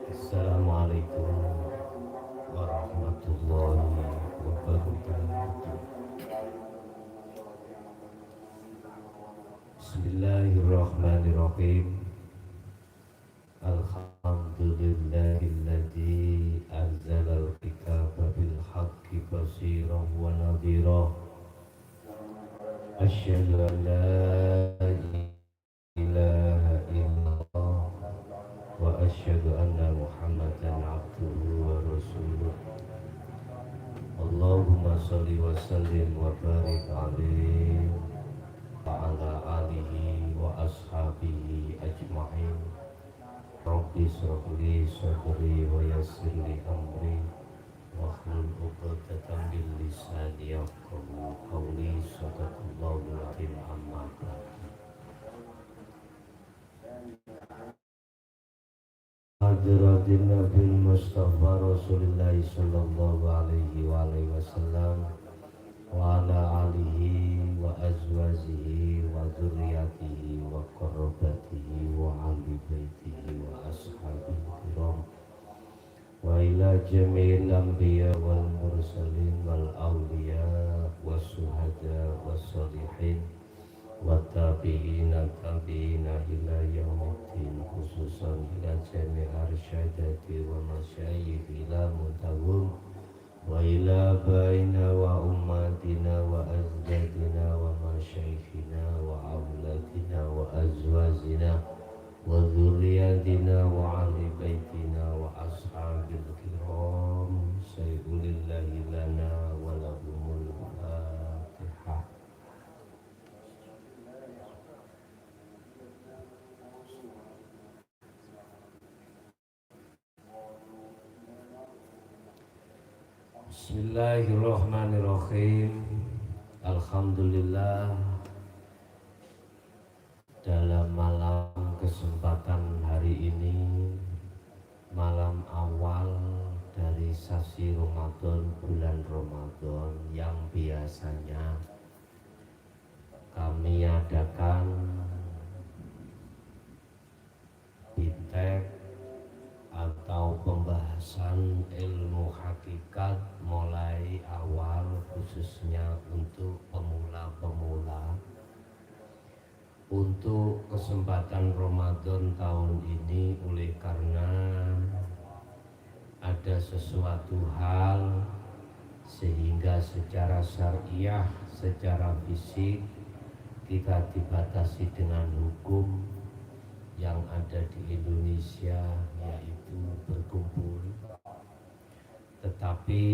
Assalamualaikum warahmatullahi wabarakatuh. Bismillahirrahmanirrahim. Alhamdulillahilladzi anzalal kitaba bil haqqi basiran wa nadhira. Asyhadu an la ilaha illallah wa asyhadu anna Muhammadan abduhu wa rasuluh. Allahumma shalli wa sallim wa barik alaihi wa ala alihi wa ashabihi ajma'in. Rabbi shrah li sadri wa yassir li amri wahlul 'uqdatam min lisani yafqahu qawli. Shadaqallahul 'azim. Amma ba'd. Hadirin Nabi Mustafa Rasulullah sallallahu alaihi wa alihi wasallam wa ala alihi wa azwajihi wa dzurriyyatihi wa qarabatihi wa ahli baitihi wa ashabihi kiram wa ila jami'il anbiya wal mursalin wal awliya was suhada was sholihin wa tabi'ina tabi'ina ila yaumiddin, khususan ila jami' arsyadati wa masyayikh ila mutawum wa ila baina wa ummatina wa azdadina wa masyayikhina wa awladina wa azwajina wa dzurriyyatina wa ahli baitina wa ashabil kiram sayyidillahi lana wa lahumul fatihah. Bismillahirrahmanirrahim. Alhamdulillah, dalam malam kesempatan hari ini, malam awal dari sasi Ramadan, bulan Ramadan yang biasanya kami adakan bintek atau pembahasan ilmu hakikat mulai awal, khususnya untuk pemula-pemula. Untuk kesempatan Ramadan tahun ini, oleh karena ada sesuatu hal sehingga secara syariah, secara fisik kita dibatasi dengan hukum yang ada di Indonesia, yaitu berkumpul. Tetapi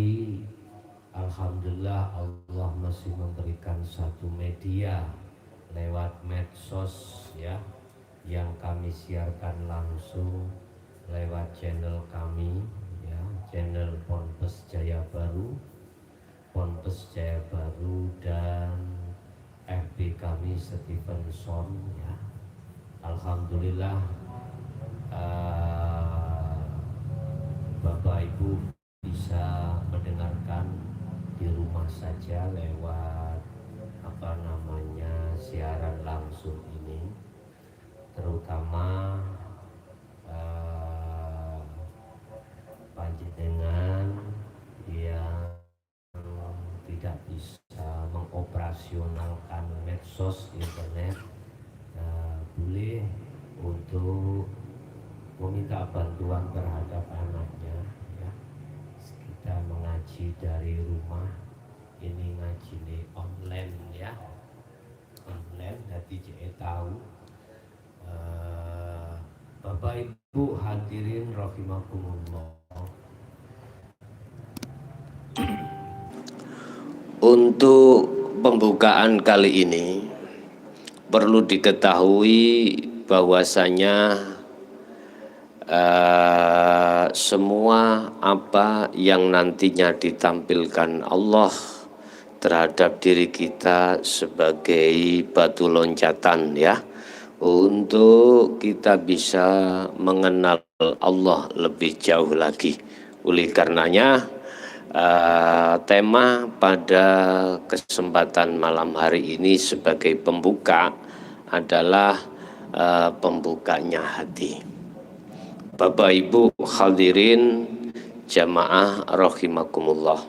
alhamdulillah, Allah masih memberikan satu media lewat medsos, ya, yang kami siarkan langsung lewat channel kami, ya, channel Ponpes Jaya Baru, Ponpes Jaya Baru, dan FB kami Stevenson, ya. Alhamdulillah, Bapak Ibu bisa mendengarkan di rumah saja lewat siaran langsung ini, terutama panjenengan yang tidak bisa mengoperasionalkan medsos internet, boleh untuk meminta bantuan terhadap anaknya, ya. Kita mengaji dari rumah, ini ngaji ini online, ya, online. Jadi saya tahu, Bapak Ibu hadirin rahimakumullah, untuk pembukaan kali ini perlu diketahui bahwasanya semua apa yang nantinya ditampilkan Allah terhadap diri kita sebagai batu loncatan, ya, untuk kita bisa mengenal Allah lebih jauh lagi. Oleh karenanya tema pada kesempatan malam hari ini sebagai pembuka adalah pembukanya hati. Bapak Ibu hadirin jamaah rahimakumullah.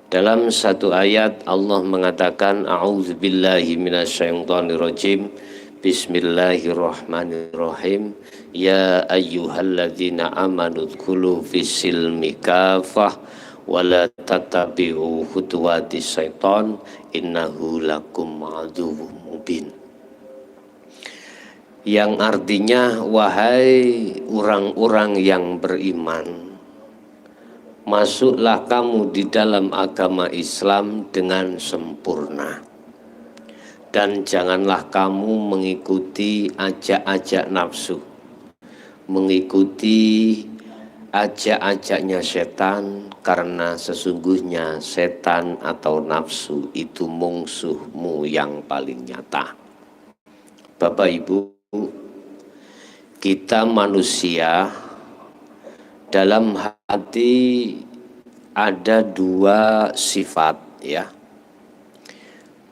Dalam satu ayat Allah mengatakan a'udzubillahi minasyaitonirrajim. Bismillahirrahmanirrahim. Ya ayyuhalladzina amanu dzkulu fis-silmi kafah wa la tattabi'u khutuwatis syaiton innahu lakum aduwwum mubin. Yang artinya, wahai orang-orang yang beriman, masuklah kamu di dalam agama Islam dengan sempurna, dan janganlah kamu mengikuti ajak-ajak nafsu, mengikuti ajak-ajaknya setan, karena sesungguhnya setan atau nafsu itu musuhmu yang paling nyata. Bapak Ibu, kita manusia dalam hati ada dua sifat, ya.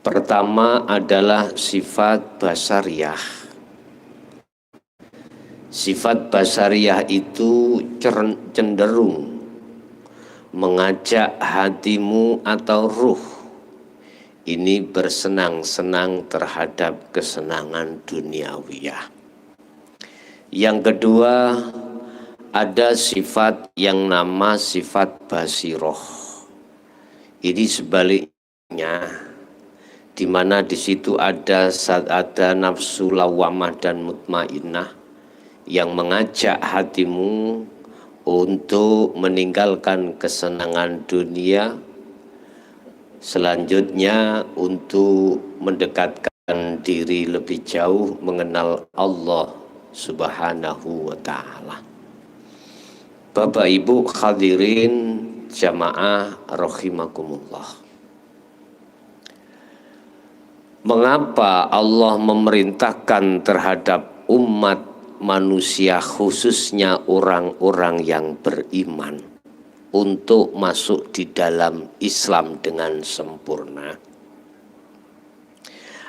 Pertama adalah sifat basariyah. Sifat basariyah itu cenderung mengajak hatimu atau ruh ini bersenang-senang terhadap kesenangan duniawiyah. Yang kedua, ada sifat yang nama sifat basiroh. Ini sebaliknya, di mana di situ ada nafsu lawamah dan mutmainnah yang mengajak hatimu untuk meninggalkan kesenangan dunia, selanjutnya untuk mendekatkan diri lebih jauh mengenal Allah Subhanahu wa ta'ala. Bapak Ibu hadirin jamaah rahimakumullah. Mengapa Allah memerintahkan terhadap umat manusia, khususnya orang-orang yang beriman, untuk masuk di dalam Islam dengan sempurna?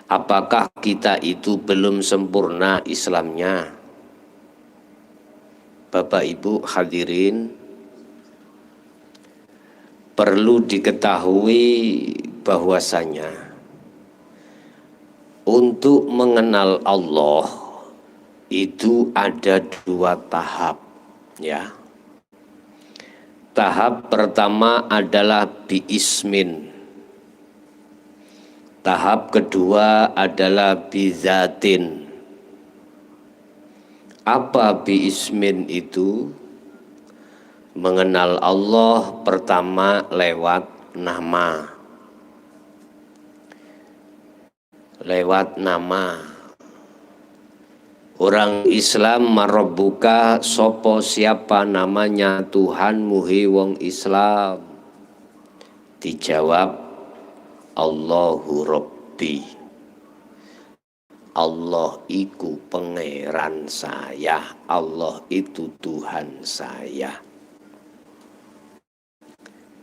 Apakah kita itu belum sempurna Islamnya? Bapak Ibu hadirin, perlu diketahui bahwasanya untuk mengenal Allah itu ada dua tahap, ya. Tahap pertama adalah biismin. Tahap kedua adalah bizatin. Apa biismin itu? Mengenal Allah pertama lewat nama. Lewat nama. Orang Islam marabbuka, sopo siapa namanya Tuhanmu he wong Islam? Dijawab Allahu Rabbi. Allah iku pangeran saya, Allah itu Tuhan saya.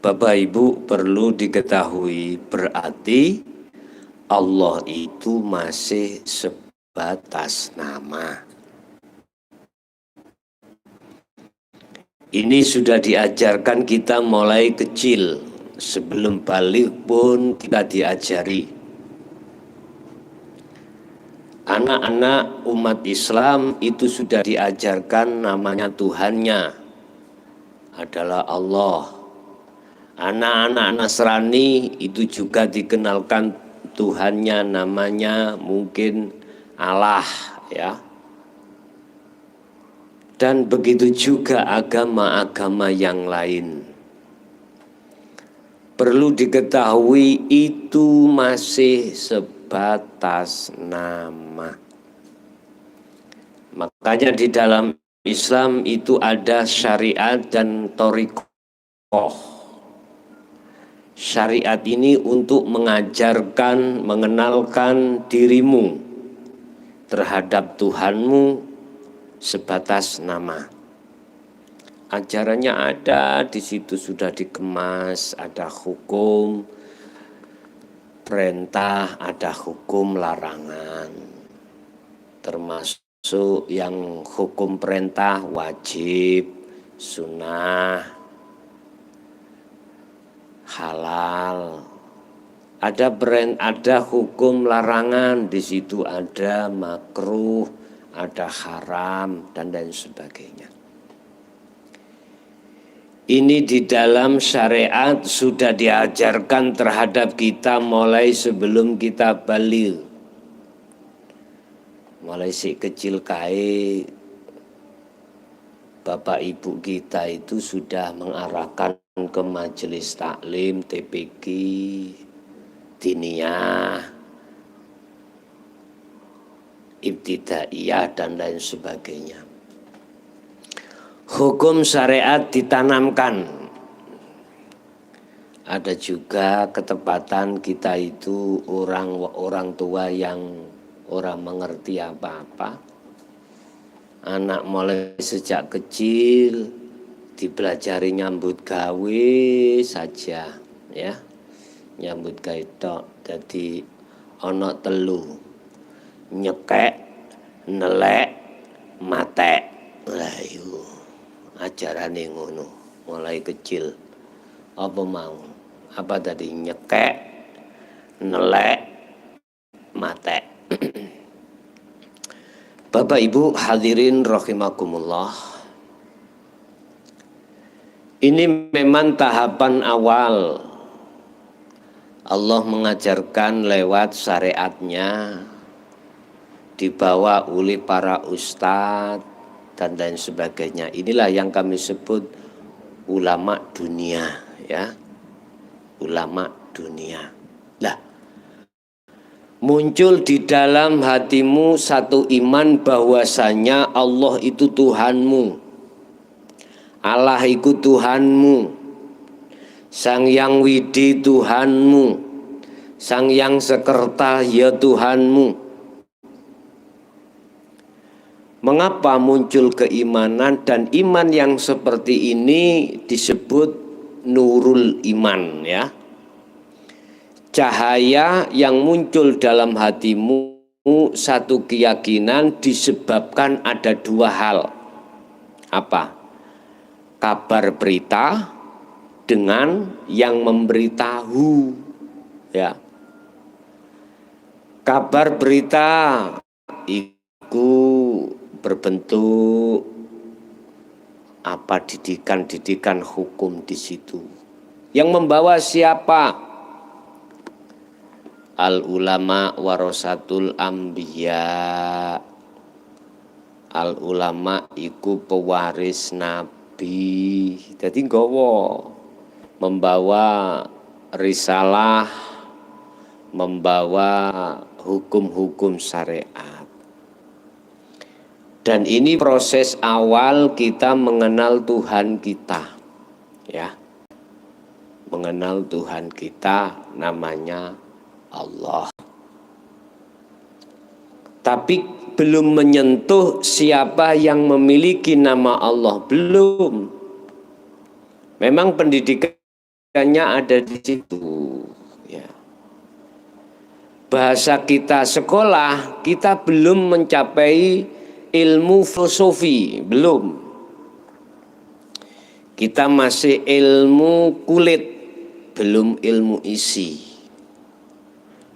Bapak Ibu perlu diketahui, berarti Allah itu masih sebatas nama. Ini sudah diajarkan kita mulai kecil, sebelum balik pun kita diajari. Anak-anak umat Islam itu sudah diajarkan namanya Tuhannya adalah Allah. Anak-anak Nasrani itu juga dikenalkan Tuhannya namanya mungkin Allah, ya. Dan begitu juga agama-agama yang lain. Perlu diketahui itu masih sebatas nama. Makanya di dalam Islam itu ada syariat dan thariqah. Syariat ini untuk mengajarkan, mengenalkan dirimu terhadap Tuhanmu sebatas nama. Ajarannya ada, di situ sudah dikemas, ada hukum perintah, ada hukum larangan, termasuk yang hukum perintah wajib, sunnah, halal. Ada hukum larangan, di situ ada makruh, ada haram dan lain sebagainya. Ini di dalam syariat sudah diajarkan terhadap kita mulai sebelum kita baligh. Mulai si kecil kae bapak ibu kita itu sudah mengarahkan ke majelis taklim, TPQ, diniyah, ibtidaiyah dan lain sebagainya. Hukum syariat ditanamkan. Ada juga ketepatan kita itu orang tua yang orang mengerti apa-apa. Anak mulai sejak kecil dipelajari nyambut gawe saja, ya. Nyambut gawe tok. Jadi ana telu. Nyekek, nelek, matek. Lah yo ajarane ngono mulai kecil. Apa mau? Apa tadi? Nyekek, nelek, matek. Bapak Ibu hadirin rahimakumullah. Ini memang tahapan awal. Allah mengajarkan lewat syariatnya, dibawa oleh para ustadz dan lain sebagainya. Inilah yang kami sebut ulama dunia, ya. Ulama dunia. Lah, muncul di dalam hatimu satu iman bahwasanya Allah itu Tuhanmu. Allah itu Tuhanmu. Sang Yang Widi Tuhanmu. Sang Yang Sekerta ya Tuhanmu. Mengapa muncul keimanan, dan iman yang seperti ini disebut nurul iman, ya. Cahaya yang muncul dalam hatimu, satu keyakinan disebabkan ada dua hal. Apa? Kabar berita dengan yang memberitahu, ya. Kabar berita itu berbentuk apa, didikan hukum di situ. Yang membawa siapa? Al ulama warasatul anbiya. Al ulama iku pewaris nabi. Jadi nggawa membawa risalah, membawa hukum-hukum syariat. Dan ini proses awal kita mengenal Tuhan kita, ya. Mengenal Tuhan kita namanya Allah. Tapi belum menyentuh siapa yang memiliki nama Allah, belum. Memang pendidikannya ada di situ, ya. Bahasa kita sekolah, kita belum mencapai ilmu filosofi, belum. Kita masih ilmu kulit, belum ilmu isi.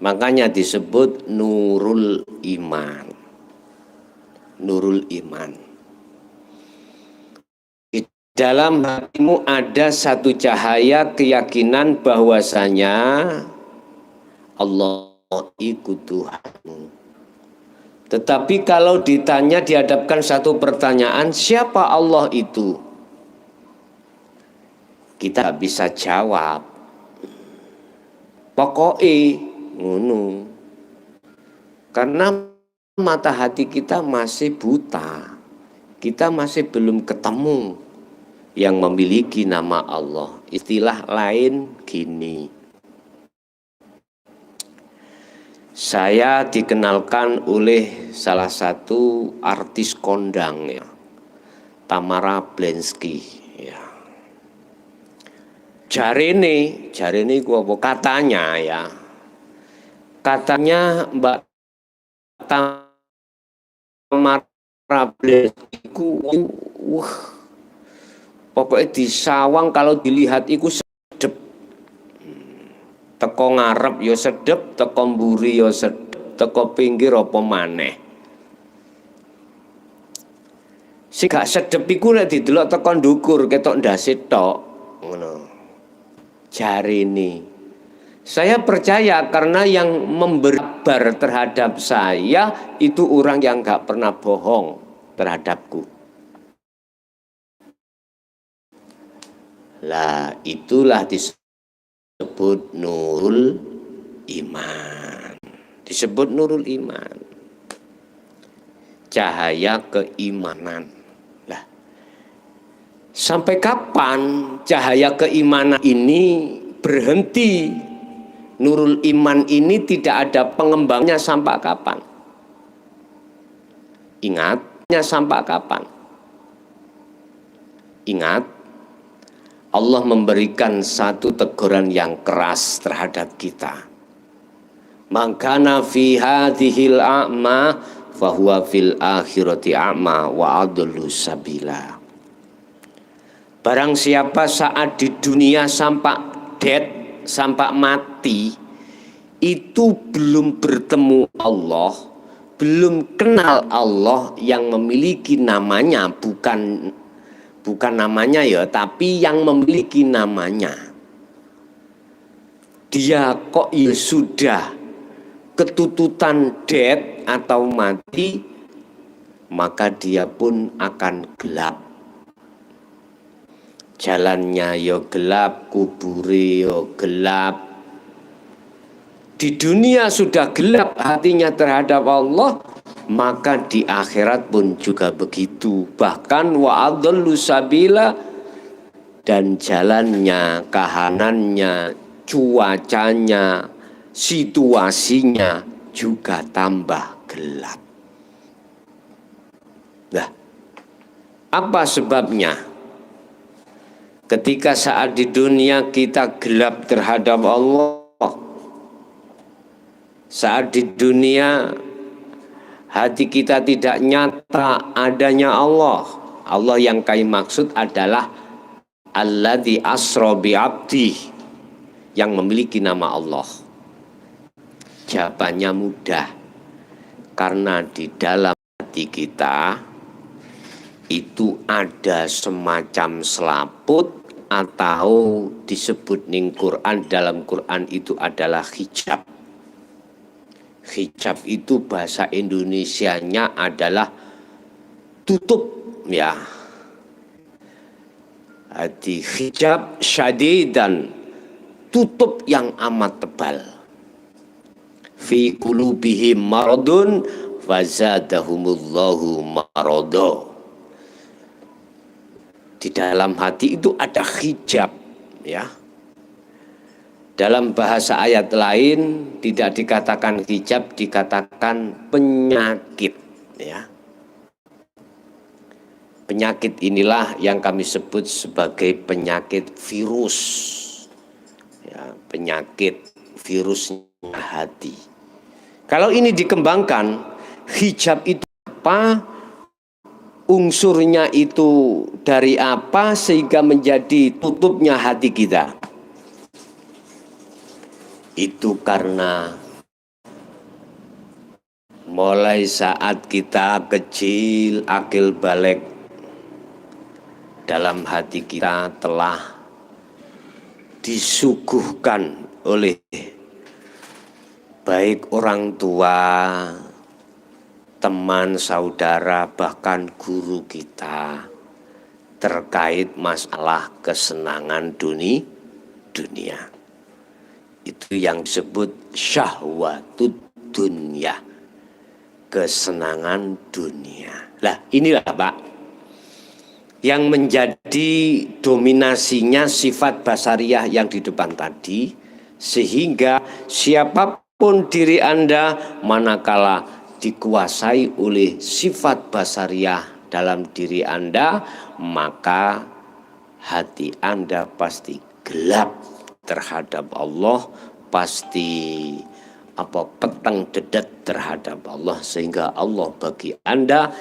Makanya disebut nurul iman. Nurul iman. Di dalam hatimu ada satu cahaya keyakinan bahwasanya Allah itu Tuhanmu. Tetapi kalau ditanya, dihadapkan satu pertanyaan, siapa Allah itu? Kita bisa jawab. Pokoknya ngono. Karena mata hati kita masih buta. Kita masih belum ketemu yang memiliki nama Allah. Istilah lain gini. Saya dikenalkan oleh salah satu artis kondang, ya, Tamara Blensky, ya. Jarene gua apa katanya, ya. Katanya Mbak Tamara Rables iku wah pokoknya di sawang kalau dilihat iku sedep. Teko ngarep ya sedep, teko mburi ya sedep, teko pinggir apa maneh. Sing gak sedep iku nek didelok teko ndukur ketok ndase tok ngono. Jarine saya percaya karena yang memberi kabar terhadap saya itu orang yang gak pernah bohong terhadapku. Lah itulah disebut nurul iman. Disebut nurul iman. Cahaya keimanan. Lah sampai kapan cahaya keimanan ini berhenti? Nurul iman ini tidak ada pengembangnya sampai kapan? Ingatnya sampai kapan? Ingat, Allah memberikan satu teguran yang keras terhadap kita. Mangkana fi hadhil a'ma fahuwa fil akhirati a'ma wa adullu sabila. Barang siapa saat di dunia sampai sampai mati itu belum bertemu Allah, belum kenal Allah yang memiliki namanya, bukan namanya ya, tapi yang memiliki namanya. Dia kok ya sudah ketututan dead atau mati, maka dia pun akan gelap. Jalannya yo gelap, kuburi yo gelap. Di dunia sudah gelap hatinya terhadap Allah, maka di akhirat pun juga begitu. Bahkan wa adallu sabila, dan jalannya, kahanannya, cuacanya, situasinya juga tambah gelap. Nah, apa sebabnya? Ketika saat di dunia kita gelap terhadap Allah, saat di dunia hati kita tidak nyata adanya Allah. Allah yang kami maksud adalah alladzi asra bi abdi, yang memiliki nama Allah. Jawabannya mudah, karena di dalam hati kita itu ada semacam selaput, atau disebut ning Quran, dalam Quran itu adalah hijab. Hijab itu bahasa Indonesianya adalah tutup ya. Jadi hijab syadidan, tutup yang amat tebal. Fi qulubihim maradun fazadahumullahu marada. Di dalam hati itu ada hijab ya. Dalam bahasa ayat lain tidak dikatakan hijab, dikatakan penyakit ya. Penyakit inilah yang kami sebut sebagai penyakit virus ya, penyakit virusnya hati. Kalau ini dikembangkan, hijab itu apa? Unsurnya itu dari apa sehingga menjadi tutupnya hati kita? Itu karena mulai saat kita kecil, akil balik, dalam hati kita telah disuguhkan oleh baik orang tua, teman, saudara, bahkan guru kita terkait masalah kesenangan dunia. Itu yang disebut syahwatud dunya, kesenangan dunia. Lah inilah Pak, yang menjadi dominasinya sifat basariyah yang di depan tadi, sehingga siapapun diri Anda manakala dikuasai oleh sifat basariyah dalam diri Anda, maka hati Anda pasti gelap terhadap Allah, pasti petang dedet terhadap Allah, sehingga Allah bagi Anda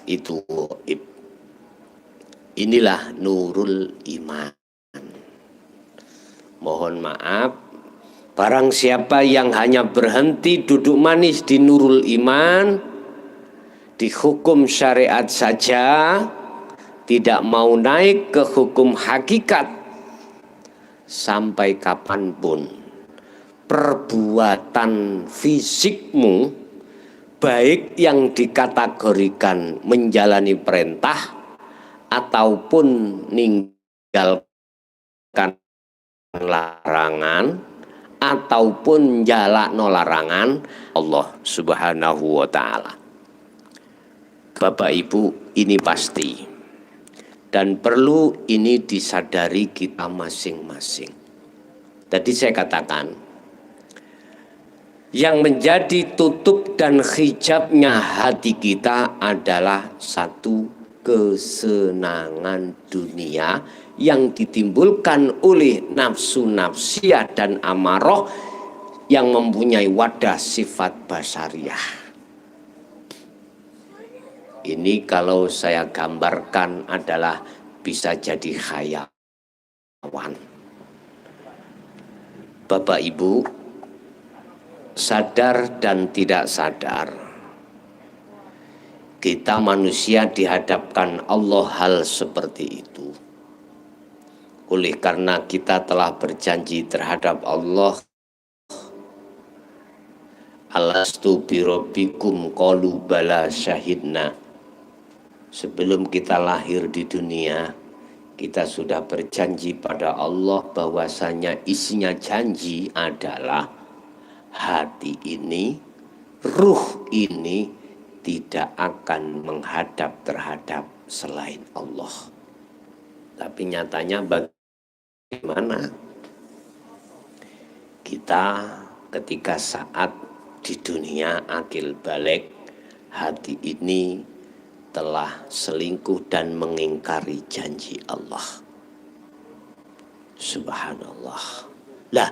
itu gaib. Inilah nurul iman. Mohon maaf, barang siapa yang hanya berhenti duduk manis di nurul iman, di hukum syariat saja, tidak mau naik ke hukum hakikat, sampai kapanpun perbuatan fisikmu, baik yang dikategorikan menjalani perintah ataupun ninggalkan larangan ataupun jalakno larangan Allah Subhanahu wa taala. Bapak Ibu, ini pasti dan perlu ini disadari kita masing-masing. Tadi saya katakan, yang menjadi tutup dan hijabnya hati kita adalah satu kesenangan dunia yang ditimbulkan oleh nafsu nafsiyah dan amarah yang mempunyai wadah sifat basariyah. Ini kalau saya gambarkan adalah bisa jadi hayawan. Bapak Ibu, sadar dan tidak sadar, kita manusia dihadapkan Allah hal seperti itu. Oleh karena kita telah berjanji terhadap Allah, alastu birabbikum qalu bala syahidna. Sebelum kita lahir di dunia, kita sudah berjanji pada Allah bahwasanya isinya janji adalah hati ini, ruh ini tidak akan menghadap terhadap selain Allah. Tapi nyatanya bagaimana? Kita ketika saat di dunia akil balik, hati ini telah selingkuh dan mengingkari janji Allah. Subhanallah. Lah,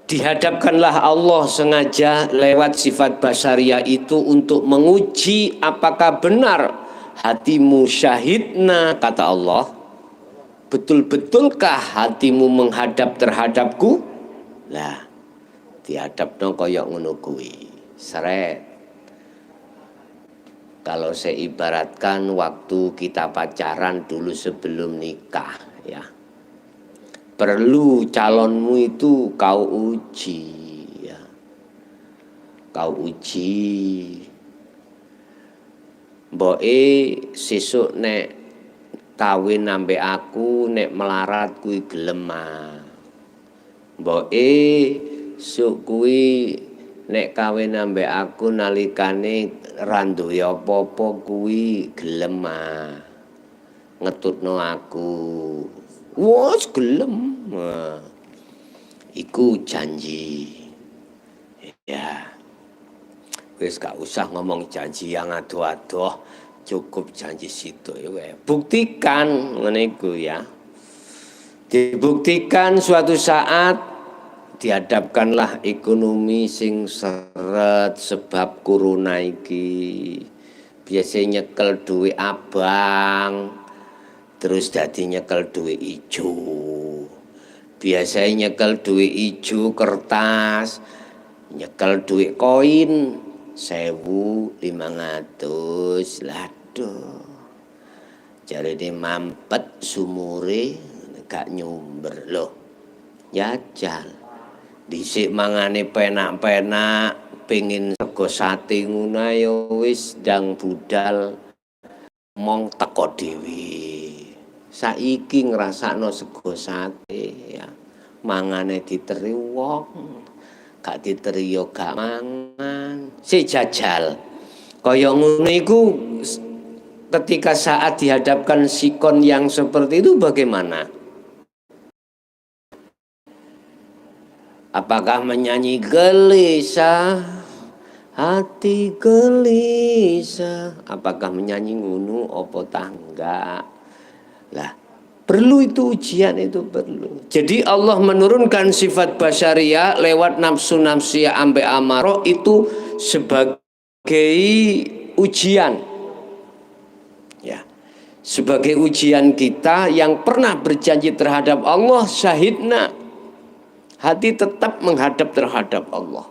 dihadapkanlah Allah sengaja lewat sifat basariyah itu untuk menguji apakah benar hatimu syahidna, kata Allah. Betul-betulkah hatimu menghadap terhadapku? Lah, dihadapno kaya ngono kuwi. Seret. Kalau saya ibaratkan waktu kita pacaran dulu sebelum nikah, ya, perlu calonmu itu kau uji, ya, kau uji. Mboke sesuk nek kawin ambek aku, nek melarat kuwi gelem ah. Mboke suk kuwi nek kawin ambek aku nalikane randuwe apa-apa kuwi gelem ah. Ngetutno aku. Wes gelem. Nah, iku janji. Ya. Wes gak usah ngomong janji yang adoh-adoh, cukup janji situ ya. Buktikan ngene iku ya. Dibuktikan suatu saat dihadapkanlah ekonomi sing seret sebab corona iki. Biasanya nyekel duit abang, terus dadi nyekel duit ijo. Biasanya nyekel duit ijo kertas, nyekel duit koin 1.500. Laduh. Jarine mampet sumure gak nyumber loh. Jajal. Dhisik mangane penak-penak, pengin sego sate ngono ya wis ndang budal mong teko dhewe. Saiki ngrasakno sego sate ya. Mangane diteri wong, gak diteri yo gak mangan. Si jajal. Kaya ngono iku ketika saat dihadapkan sikon yang seperti itu bagaimana? Apakah menyanyi gelisah, hati gelisah? Apakah menyanyi ngunu opo tangga? Lah, perlu itu ujian, itu perlu. Jadi Allah menurunkan sifat basyariah lewat nafsu nafsiyah ambe amarah itu sebagai ujian. sebagai ujian kita yang pernah berjanji terhadap Allah, syahidna, hati tetap menghadap terhadap Allah.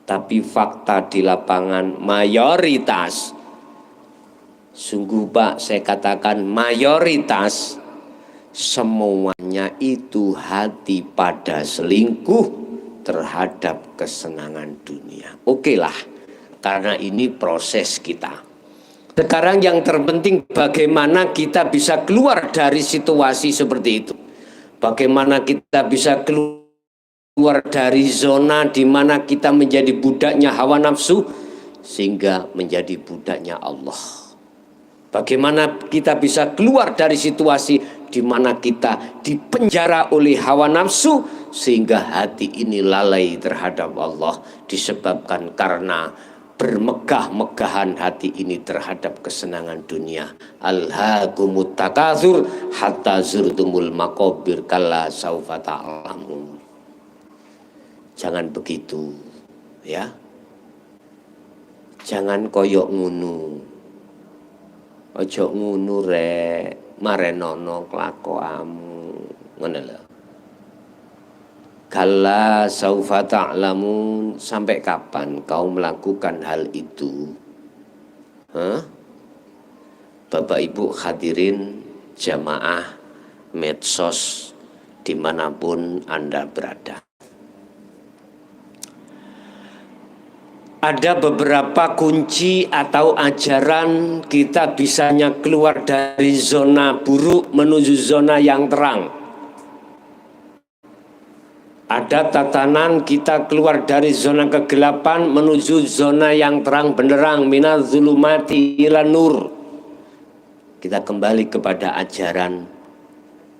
Tapi fakta di lapangan mayoritas, sungguh Pak, saya katakan mayoritas, semuanya itu hati pada selingkuh terhadap kesenangan dunia. Oke lah, karena ini proses kita. Sekarang yang terpenting bagaimana kita bisa keluar dari situasi seperti itu. Bagaimana kita bisa keluar dari zona di mana kita menjadi budaknya hawa nafsu sehingga menjadi budaknya Allah. Bagaimana kita bisa keluar dari situasi di mana kita dipenjara oleh hawa nafsu sehingga hati ini lalai terhadap Allah disebabkan karena bermegah-megahan hati ini terhadap kesenangan dunia. Alhaakumut takatsur hatta zurtumul maqabir kalla saufa ta'lamun. Jangan begitu, ya. Jangan koyok ngunu. Ojo ngunu rek, marenono kelakuanmu. Ngono lho. Kalla saufa ta'lamun, sampai kapan kau melakukan hal itu? Bapak Ibu hadirin jamaah medsos dimanapun Anda berada. Ada beberapa kunci atau ajaran kita bisanya keluar dari zona buruk menuju zona yang terang. Ada tatanan kita keluar dari zona kegelapan menuju zona yang terang benderang, minaz zulumati ilan nur. Kita kembali kepada ajaran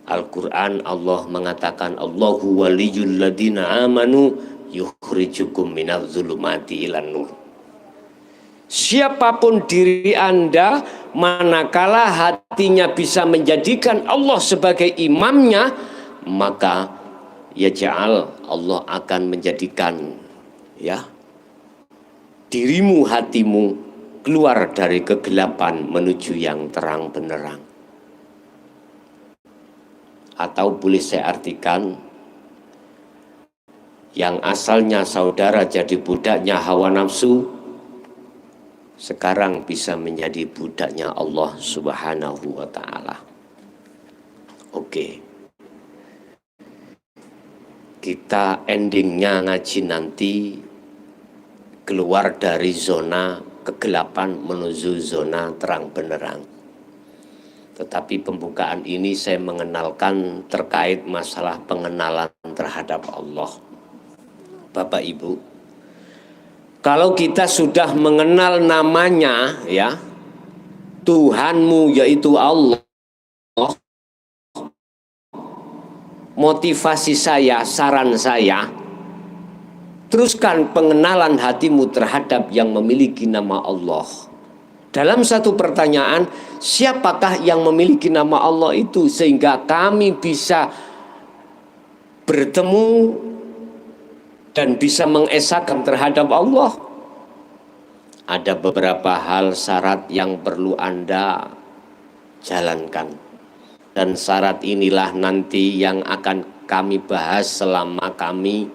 Al-Quran. Allah mengatakan Allahu waliyul ladina amanu yukhrijukum minaz zulumati ilan nur. Siapapun diri Anda, manakala hatinya bisa menjadikan Allah sebagai imamnya, maka ya ja'al, Allah akan menjadikan dirimu, hatimu keluar dari kegelapan menuju yang terang benderang. Atau boleh saya artikan, yang asalnya saudara jadi budaknya hawa nafsu, sekarang bisa menjadi budaknya Allah Subhanahu wa ta'ala. Oke. Kita endingnya ngaji nanti keluar dari zona kegelapan menuju zona terang benderang. Tetapi pembukaan ini saya mengenalkan terkait masalah pengenalan terhadap Allah. Bapak Ibu, kalau kita sudah mengenal namanya, ya, Tuhanmu yaitu Allah, motivasi saya, saran saya, teruskan pengenalan hatimu terhadap yang memiliki nama Allah. Dalam satu pertanyaan, siapakah yang memiliki nama Allah itu sehingga kami bisa bertemu dan bisa mengesahkan terhadap Allah? Ada beberapa hal syarat yang perlu Anda jalankan. Dan syarat inilah nanti yang akan kami bahas selama kami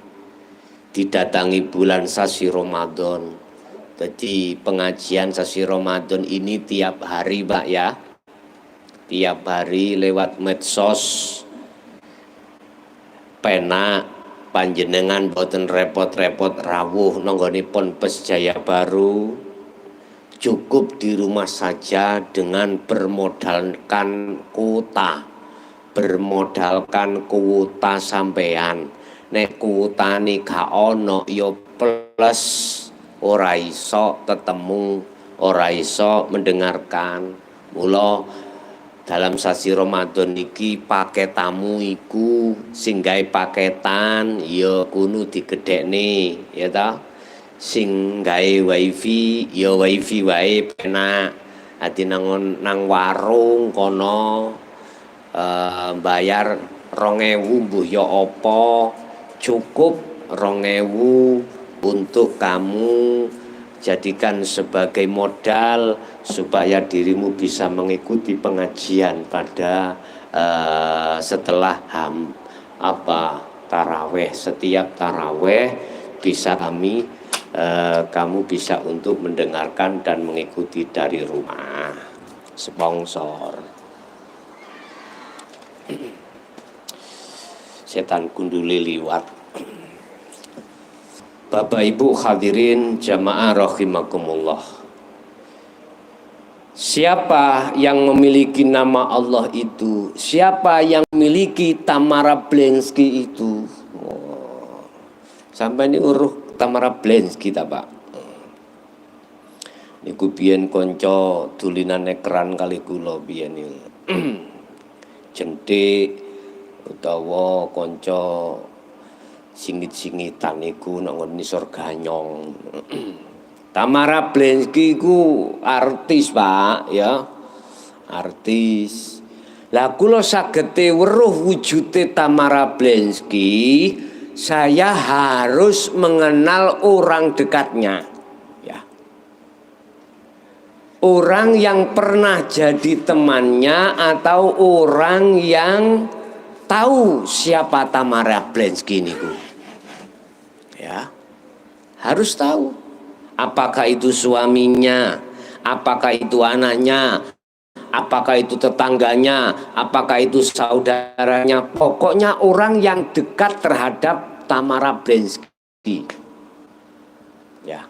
didatangi bulan Sasi Ramadan. Jadi pengajian Sasi Ramadan ini tiap hari Pak ya. Tiap hari lewat medsos. Pena panjenengan boten repot-repot rawuh nonggonipun Pes Jaya Baru. Cukup di rumah saja dengan bermodalkan kuota sampean. Nek kuota nih gak ono yo plus ora iso ketemu, ora iso mendengarkan. Mula dalam sasi Ramadan niki paketamu iku singgahe paketan ya kudu digedhekne ya ta. Sing gawe wifi ya wifi wae penak. Ati nang warung kono bayar 2.000 mbuh ya apa, cukup 2.000 untuk kamu jadikan sebagai modal supaya dirimu bisa mengikuti pengajian pada setelah taraweh. Setiap taraweh bisa kamu bisa untuk mendengarkan dan mengikuti dari rumah. Sponsor. Setan gunduli liwat. Bapak Ibu hadirin jamaah rahimakumullah. Siapa yang memiliki nama Allah itu? Siapa yang memiliki Tamara Blensky itu? Sampai ini uruh Tamara Blensky ta, Pak. Niku biyen kanca dolinane keran kali kula biyen niku. Jentik utawa kanca singit-singitan niku nang ngisor ganyong. Tamara Blensky ku artis, Pak, ya. Artis. Lah kula sagete weruh wujude Tamara Blensky, saya harus mengenal orang dekatnya. Orang yang pernah jadi temannya atau orang yang tahu siapa Tamara Blensky niku. Ya. Harus tahu. Apakah itu suaminya, apakah itu anaknya, apakah itu tetangganya, apakah itu saudaranya. Pokoknya orang yang dekat terhadap Tamara Blensky. Ya.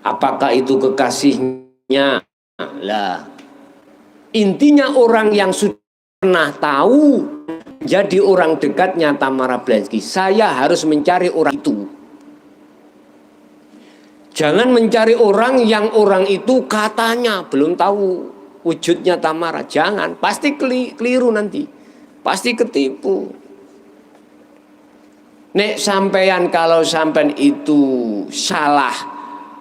Apakah itu kekasihnya? Lah, intinya orang yang sudah pernah tahu jadi orang dekatnya Tamara Blensky, saya harus mencari orang itu. Jangan mencari orang yang orang itu katanya belum tahu wujudnya Tamara. Jangan, pasti keliru nanti, pasti ketipu. Nek sampean kalau sampean itu salah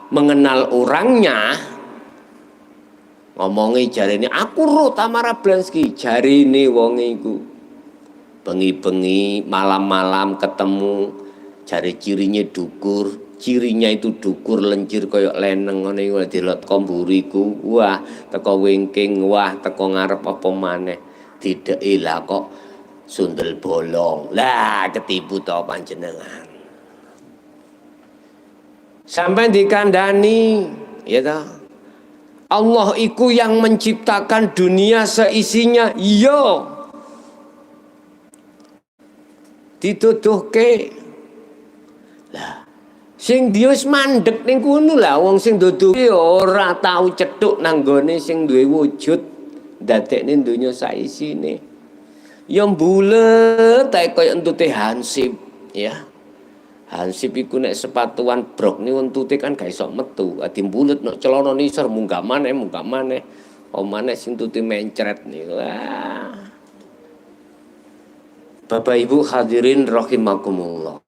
mengenal orangnya, ngomongi jari ini aku roh Tamara Blensky, jari ini wong iku bengi-bengi malam-malam ketemu, jari cirinya dukur, cirinya itu dukur lencir koyok leneng ngene iku delok komburiku, wah teko wingking, wah teko ngarep apa maneh, dideki lah kok sundel bolong. Lah ketipu to panjenengan. Sampai dikandani, ya toh. Allah iku yang menciptakan dunia seisinya, iya. Dituduhke. Lah, sing dia wis mandek ning kono lah, wong sing duduke ora tau cethuk nang gone sing duwe wujud ndadekne donya saisine. Ya mbulet ae koyo entute hansip, ya. Hansip iku nek sepatuan brok niku entute kan gak iso metu. Adi mbulet nek celana nisor munggah maneh. Omane sing entute mencret niku. Bapak Ibu hadirin rahimakumullah.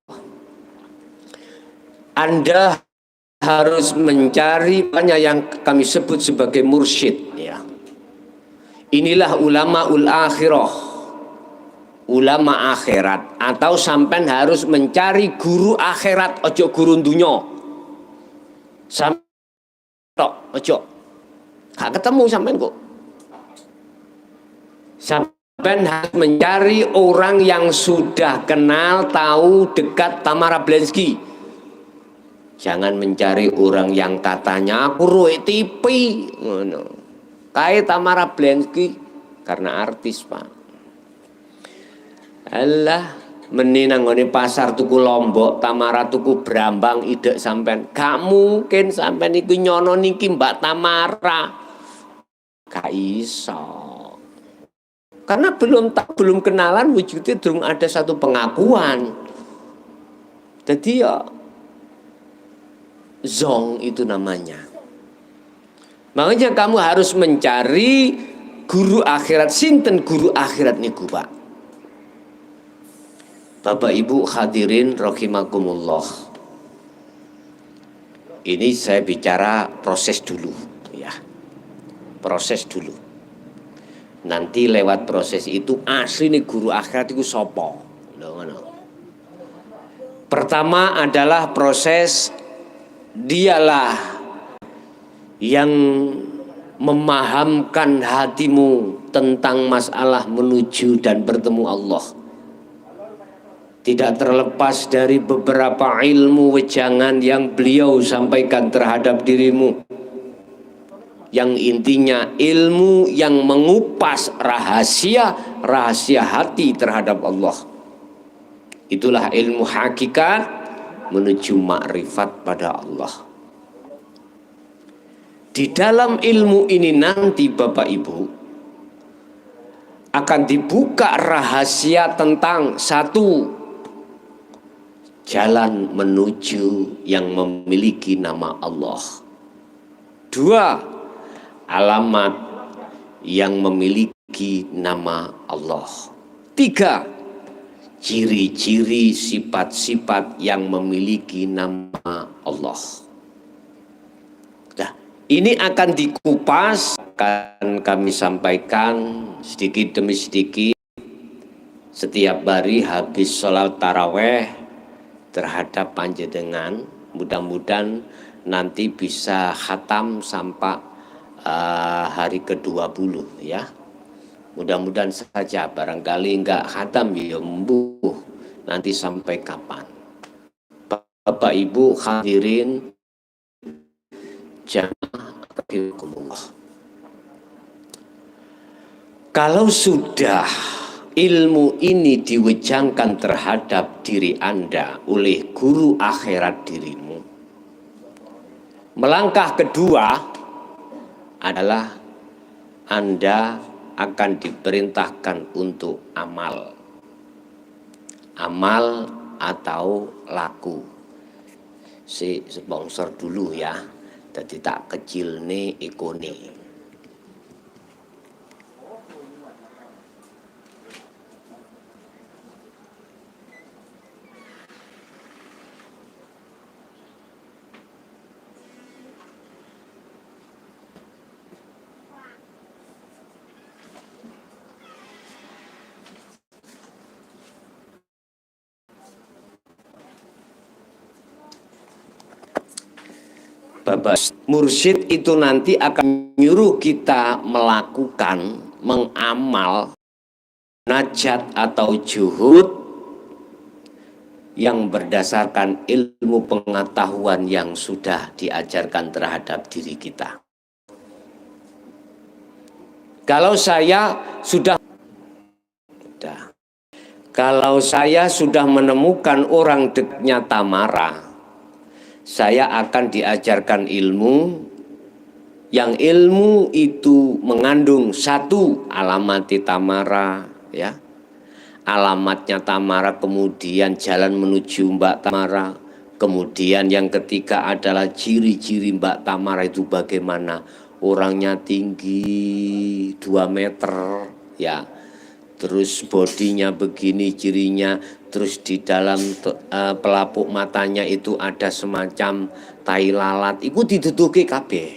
Anda harus mencari banyak yang kami sebut sebagai mursyid, ya. Inilah ulamaul akhirah, ulama akhirat, atau sampean harus mencari guru akhirat, ojo guru dunya. Sampean tok ojo. Gak ketemu sampean kok. Sampean harus mencari orang yang sudah kenal, tahu, dekat Tamara Blensky. Jangan mencari orang yang katanya aku roe TV, ngono. Kayak Tamara Blensky karena artis, Pak. Alah, meninang ngene pasar tuku Lombok, Tamara tuku Brambang ide sampean. Gak mungkin sampean iku nyono niki Mbak Tamara. Gak iso. Karena belum kenalan wujudnya, belum ada satu pengakuan. Jadi ya zong itu namanya. Makanya kamu harus mencari guru akhirat. Sinten guru akhirat niku, Pak? Bapak Ibu hadirin rahimakumullah. Ini saya bicara proses dulu, ya. Proses dulu. Nanti lewat proses itu asli nih guru akhirat itu sopo. Pertama adalah proses Dialah yang memahamkan hatimu tentang masalah menuju dan bertemu Allah. Tidak terlepas dari beberapa ilmu wejangan yang beliau sampaikan terhadap dirimu, yang intinya ilmu yang mengupas rahasia hati terhadap Allah. Itulah ilmu hakikat menuju makrifat pada Allah. Di dalam ilmu ini nanti Bapak Ibu akan dibuka rahasia tentang satu, jalan menuju yang memiliki nama Allah. Dua, alamat yang memiliki nama Allah. Tiga, ciri-ciri sifat-sifat yang memiliki nama Allah. Nah, ini akan dikupas, akan kami sampaikan sedikit demi sedikit setiap hari habis sholat taraweh terhadap panjenengan. Mudah-mudahan nanti bisa khatam sampai hari ke-20 ya. Mudah-mudahan saja, barangkali enggak khatam ya mbuh nanti sampai kapan. Bapak Ibu hadirin jamaah rahimakumullah. Kalau sudah ilmu ini diwejangkan terhadap diri Anda oleh guru akhirat dirimu, melangkah kedua adalah Anda akan diperintahkan untuk amal. Amal atau laku. Si sponsor dulu ya, jadi tak kecil nih ikone. Bapak mursyid itu nanti akan menyuruh kita melakukan, mengamal najat atau juhud yang berdasarkan ilmu pengetahuan yang sudah diajarkan terhadap diri kita. Kalau saya sudah menemukan orang dekatnya Tamara, saya akan diajarkan ilmu yang ilmu itu mengandung satu, alamat Tamara ya. Alamatnya Tamara, kemudian jalan menuju Mbak Tamara, kemudian yang ketiga adalah ciri-ciri Mbak Tamara itu bagaimana. Orangnya tinggi 2 meter ya. Terus bodinya begini cirinya, terus di dalam pelapuk matanya itu ada semacam tai lalat, itu ditutupi kabeh.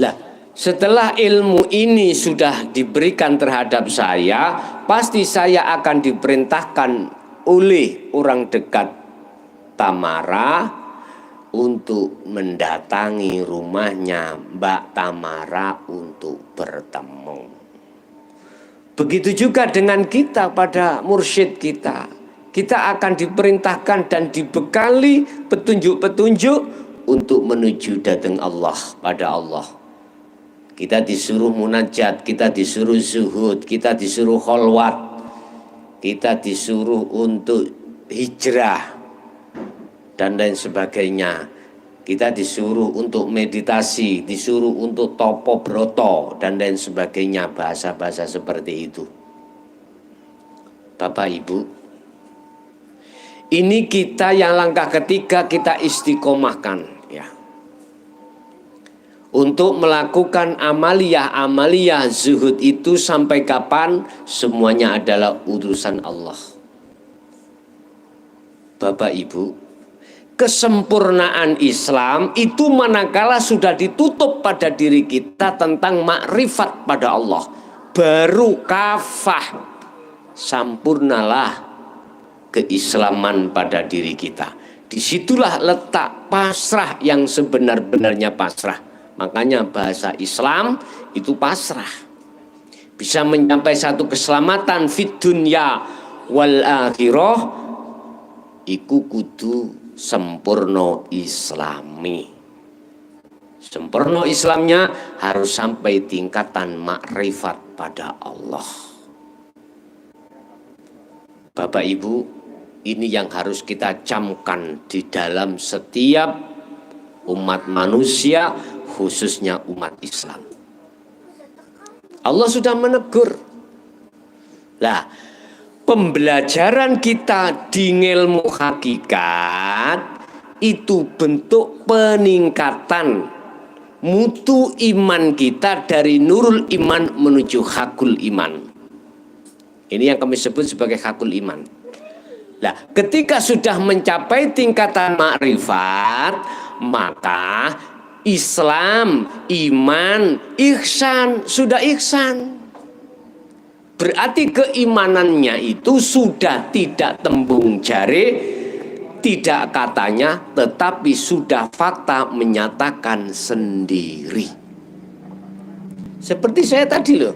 Lah, setelah ilmu ini sudah diberikan terhadap saya, pasti saya akan diperintahkan oleh orang dekat Tamara untuk mendatangi rumahnya Mbak Tamara untuk bertemu. Begitu juga dengan kita pada mursyid kita. Kita akan diperintahkan dan dibekali petunjuk-petunjuk untuk menuju datang Allah, pada Allah. Kita disuruh munajat, kita disuruh zuhud, kita disuruh kholwat, kita disuruh untuk hijrah, dan lain sebagainya. Kita disuruh untuk meditasi, disuruh untuk topo broto, dan lain sebagainya, bahasa-bahasa seperti itu. Bapak Ibu, ini kita yang langkah ketiga kita istiqomahkan ya. Untuk melakukan amaliyah zuhud itu sampai kapan? Semuanya adalah urusan Allah. Bapak Ibu, kesempurnaan Islam itu manakala sudah ditutup pada diri kita tentang makrifat pada Allah, baru kafah, sampurnalah keislaman pada diri kita. Disitulah letak pasrah yang sebenar-benarnya pasrah. Makanya bahasa Islam itu pasrah. Bisa mencapai satu keselamatan fid dunya wal akhirah, iku kudu sempurna islami. Sempurna Islamnya harus sampai tingkatan makrifat pada Allah. Bapak Ibu, ini yang harus kita camkan di dalam setiap umat manusia, khususnya umat Islam. Allah sudah menegur. Lah, pembelajaran kita di ilmu hakikat itu bentuk peningkatan mutu iman kita dari nurul iman menuju hakul iman. Ini yang kami sebut sebagai hakul iman. Nah, ketika sudah mencapai tingkatan makrifat, maka Islam, iman, ihsan, sudah ihsan. Berarti keimanannya itu sudah tidak tembung jari, tidak katanya, tetapi sudah fakta menyatakan sendiri. Seperti saya tadi loh.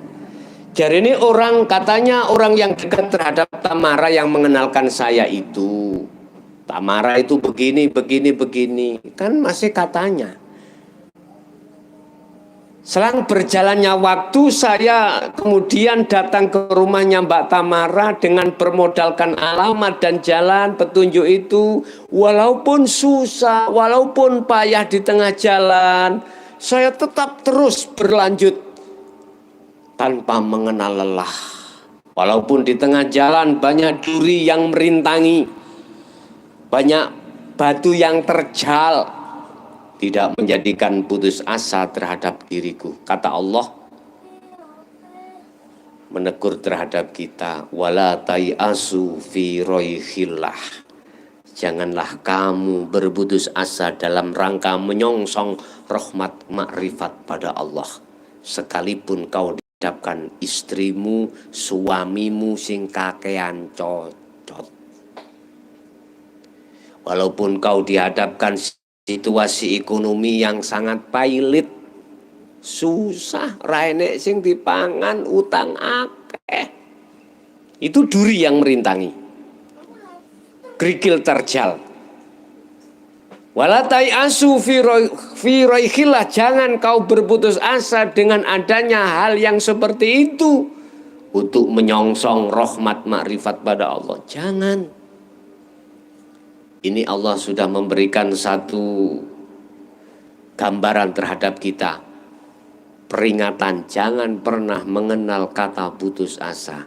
Jadi ini orang katanya orang yang dekat terhadap Tamara yang mengenalkan saya itu. Tamara itu begini, begini, begini. Kan masih katanya. Selang berjalannya waktu saya kemudian datang ke rumahnya Mbak Tamara dengan bermodalkan alamat dan jalan petunjuk itu. Walaupun susah, walaupun payah di tengah jalan, saya tetap terus berlanjut tanpa mengenal lelah. Walaupun di tengah jalan banyak duri yang merintangi, banyak batu yang terjal, tidak menjadikan putus asa terhadap diriku. Kata Allah menegur terhadap kita, wala tai'asu fi roihillah. Janganlah kamu berputus asa dalam rangka menyongsong rahmat makrifat pada Allah. Sekalipun kau dihadapkan istrimu, suamimu sing kakean cocot. Walaupun kau dihadapkan situasi ekonomi yang sangat pailit, susah, raine sing dipangan, utang akeh. Itu duri yang merintangi, kerikil terjal. Wala tai'asu fi roihillah, jangan kau berputus asa dengan adanya hal yang seperti itu untuk menyongsong rahmat makrifat pada Allah. Jangan. Ini Allah sudah memberikan satu gambaran terhadap kita. Peringatan, jangan pernah mengenal kata putus asa.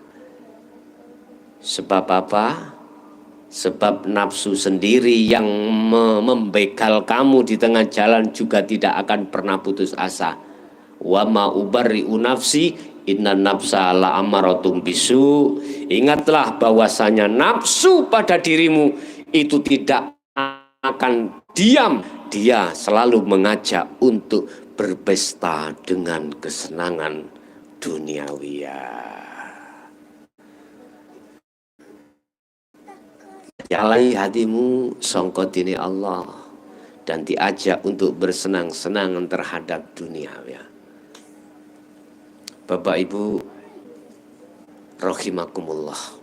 Sebab apa? Sebab nafsu sendiri yang membegal kamu di tengah jalan juga tidak akan pernah putus asa. Wa ma ubarri'u nafsi inna nafsa la'amaratum bisu. Ingatlah bahwasanya nafsu pada dirimu itu tidak akan diam. Dia selalu mengajak untuk berpesta dengan kesenangan duniawiyah. Jalani hatimu songkot ini Allah dan diajak untuk bersenang-senang terhadap dunia ya. Bapak Ibu rahimakumullah.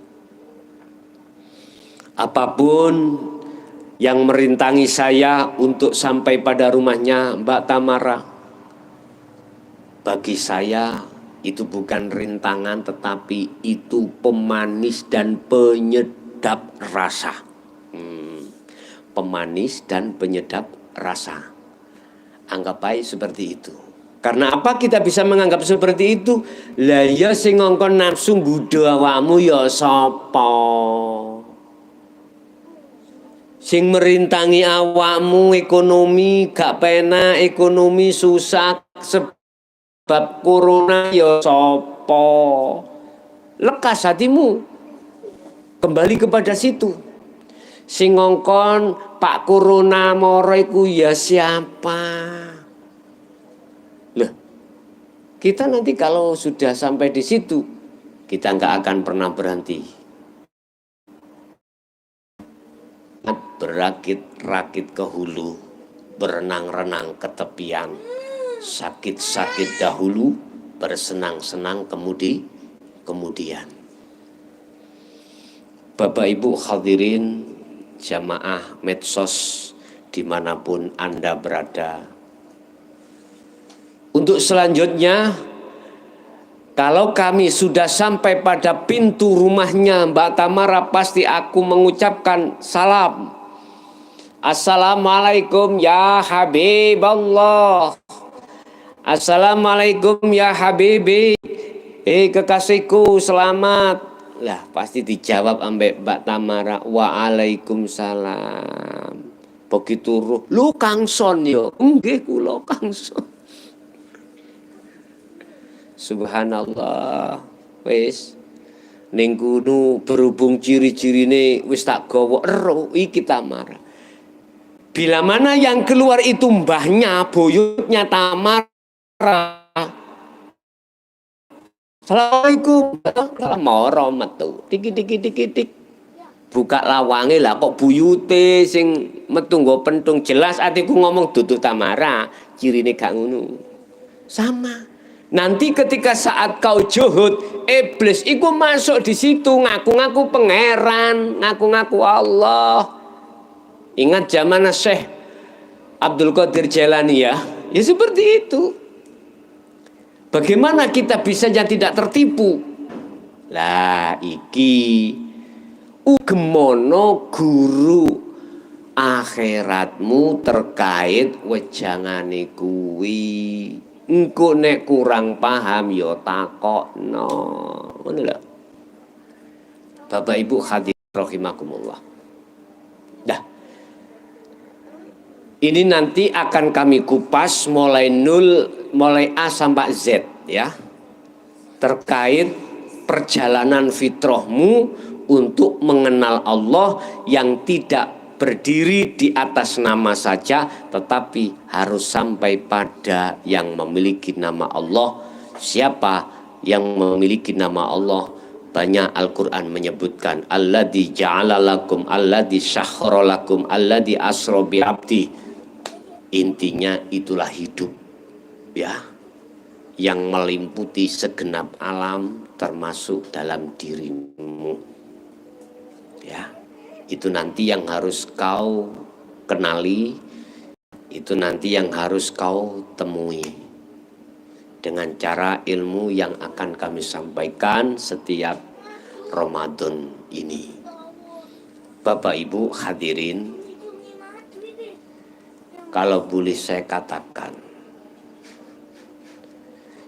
Apapun yang merintangi saya untuk sampai pada rumahnya Mbak Tamara, bagi saya itu bukan rintangan, tetapi itu pemanis dan penyedap rasa. Pemanis dan penyedap rasa. Anggap baik seperti itu. Karena apa kita bisa menganggap seperti itu? Lah ya sing ngongkon nafsu budhe awakmu ya sapa? Sing merintangi awakmu ekonomi gak penak, ekonomi susah sebab corona ya sapa? Lekas hatimu kembali kepada situ. Sing ngongkon Pak Corona moro iku ya siapa? Loh, kita nanti kalau sudah sampai di situ, kita nggak akan pernah berhenti. berakit-rakit ke hulu, berenang-renang ke tepian, sakit-sakit dahulu, bersenang-senang kemudian. Bapak Ibu hadirin jamaah medsos dimanapun Anda berada. Untuk selanjutnya, kalau kami sudah sampai pada pintu rumahnya Mbak Tamara, pasti aku mengucapkan salam. Assalamualaikum ya Habiballah. Assalamualaikum ya Habibi. Kekasihku selamat. Lah pasti dijawab ambek Mbak Tamara, waalaikumsalam. Begitu ruh, lu Kangson yo. Nggih kula Kangson. Subhanallah. Wis ning kuno berhubung ciri-cirine wis tak gawa ero iki Tamara. Bila mana yang keluar itu mbahnya, buyutnya Tamara. Assalamualaikum. Moro metu. Tik. Buka lawange lah kok buyute sing metu nggo pentung, jelas atiku ngomong dudu Tamara, cirine gak ngono. Sama. Nanti ketika saat kau juhud, iblis iku masuk di situ ngaku-ngaku pangeran, ngaku-ngaku Allah. Ingat zaman Syekh Abdul Qadir Jailani ya seperti itu. Bagaimana kita bisa tidak tertipu? Lah iki ugemono guru akhiratmu terkait wejangane kuwi. Engko nek kurang paham ya takokno. Ngono lho. Bapak Ibu hadirin rahimakumullah. Dah. Ini nanti akan kami kupas mulai A sampai Z ya. Terkait perjalanan fitrahmu untuk mengenal Allah yang tidak berdiri di atas nama saja, tetapi harus sampai pada yang memiliki nama Allah. Siapa yang memiliki nama Allah? Banyak Al-Quran menyebutkan alladzi ja'ala lakum, alladzi syakhara lakum, alladzi asra bi abdi. Intinya itulah hidup ya, yang meliputi segenap alam termasuk dalam dirimu ya. Itu nanti yang harus kau kenali, itu nanti yang harus kau temui dengan cara ilmu yang akan kami sampaikan setiap Ramadan ini. Bapak Ibu hadirin, kalau boleh saya katakan,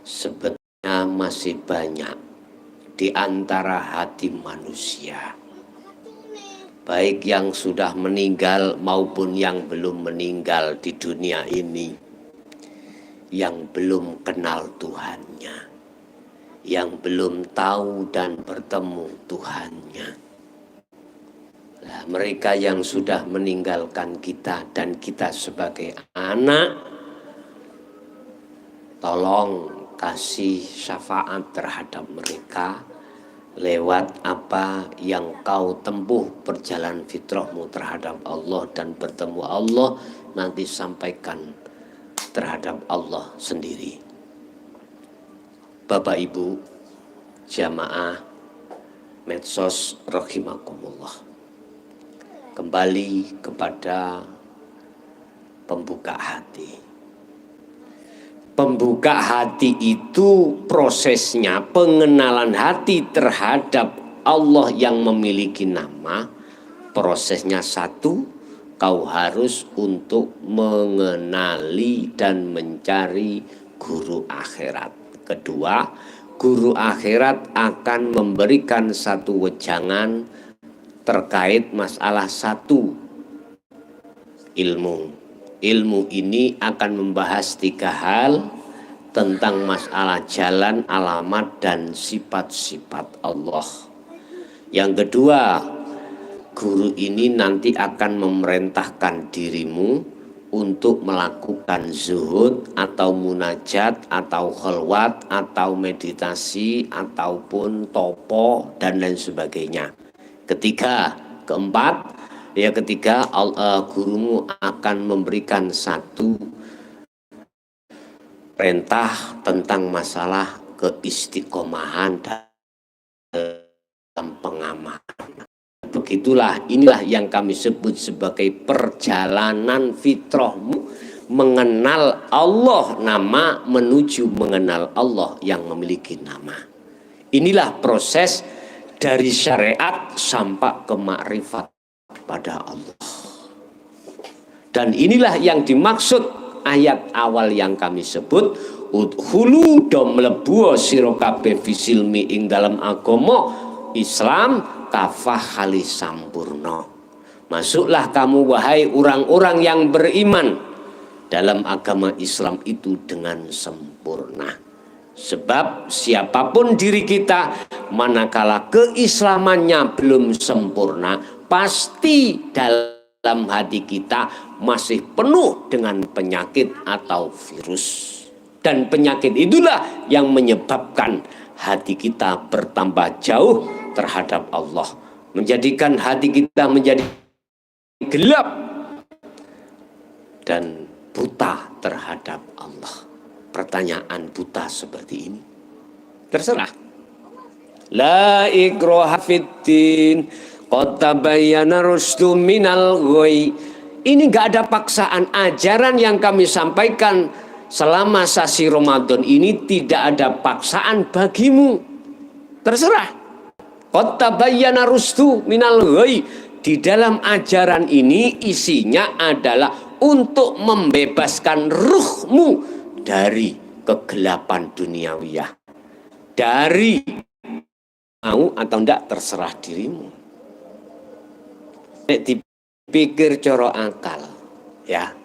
sebetulnya masih banyak di antara hati manusia, baik yang sudah meninggal maupun yang belum meninggal di dunia ini, yang belum kenal Tuhannya, yang belum tahu dan bertemu Tuhannya. Nah, mereka yang sudah meninggalkan kita dan kita sebagai anak, tolong kasih syafaat terhadap mereka lewat apa yang kau tempuh perjalanan fitrahmu terhadap Allah dan bertemu Allah, nanti sampaikan terhadap Allah sendiri. Bapak Ibu jamaah medsos rahimakumullah, kembali kepada pembuka hati. Pembuka hati itu prosesnya pengenalan hati terhadap Allah yang memiliki nama. Prosesnya satu, kau harus untuk mengenali dan mencari guru akhirat. Kedua, guru akhirat akan memberikan satu wejangan terkait masalah satu ilmu. Ilmu ini akan membahas 3 hal tentang masalah jalan, alamat, dan sifat-sifat Allah. Yang kedua, guru ini nanti akan memerintahkan dirimu untuk melakukan zuhud atau munajat atau khalwat atau meditasi ataupun topo dan lain sebagainya. Ketiga, keempat, Ya, ketiga, gurumu akan memberikan satu perintah tentang masalah keistiqomahan dalam pengamalan. Begitulah, inilah yang kami sebut sebagai perjalanan fitrahmu mengenal Allah, nama menuju mengenal Allah yang memiliki nama. Inilah proses dari syariat sampai ke makrifat pada Allah. Dan inilah yang dimaksud ayat awal yang kami sebut, udhulu do mlebu sira kabeh fisilmi ing dalam agama Islam kafah kali sampurna. Masuklah kamu wahai orang-orang yang beriman dalam agama Islam itu dengan sempurna. Sebab siapapun diri kita, manakala keislamannya belum sempurna, pasti dalam hati kita masih penuh dengan penyakit atau virus. Dan penyakit itulah yang menyebabkan hati kita bertambah jauh terhadap Allah, menjadikan hati kita menjadi gelap dan buta terhadap Allah. Pertanyaan buta seperti ini, terserah. La ikraha fiddin, qad tabayyana rusdu minal ghoi. Ini gak ada paksaan. Ajaran yang kami sampaikan selama sasi Ramadan ini tidak ada paksaan bagimu. Terserah. Qad tabayyana rusdu minal ghoi. Di dalam ajaran ini isinya adalah untuk membebaskan ruhmu dari kegelapan duniawiyah. Dari mau atau enggak terserah dirimu. Nek dipikir coro akal, ya.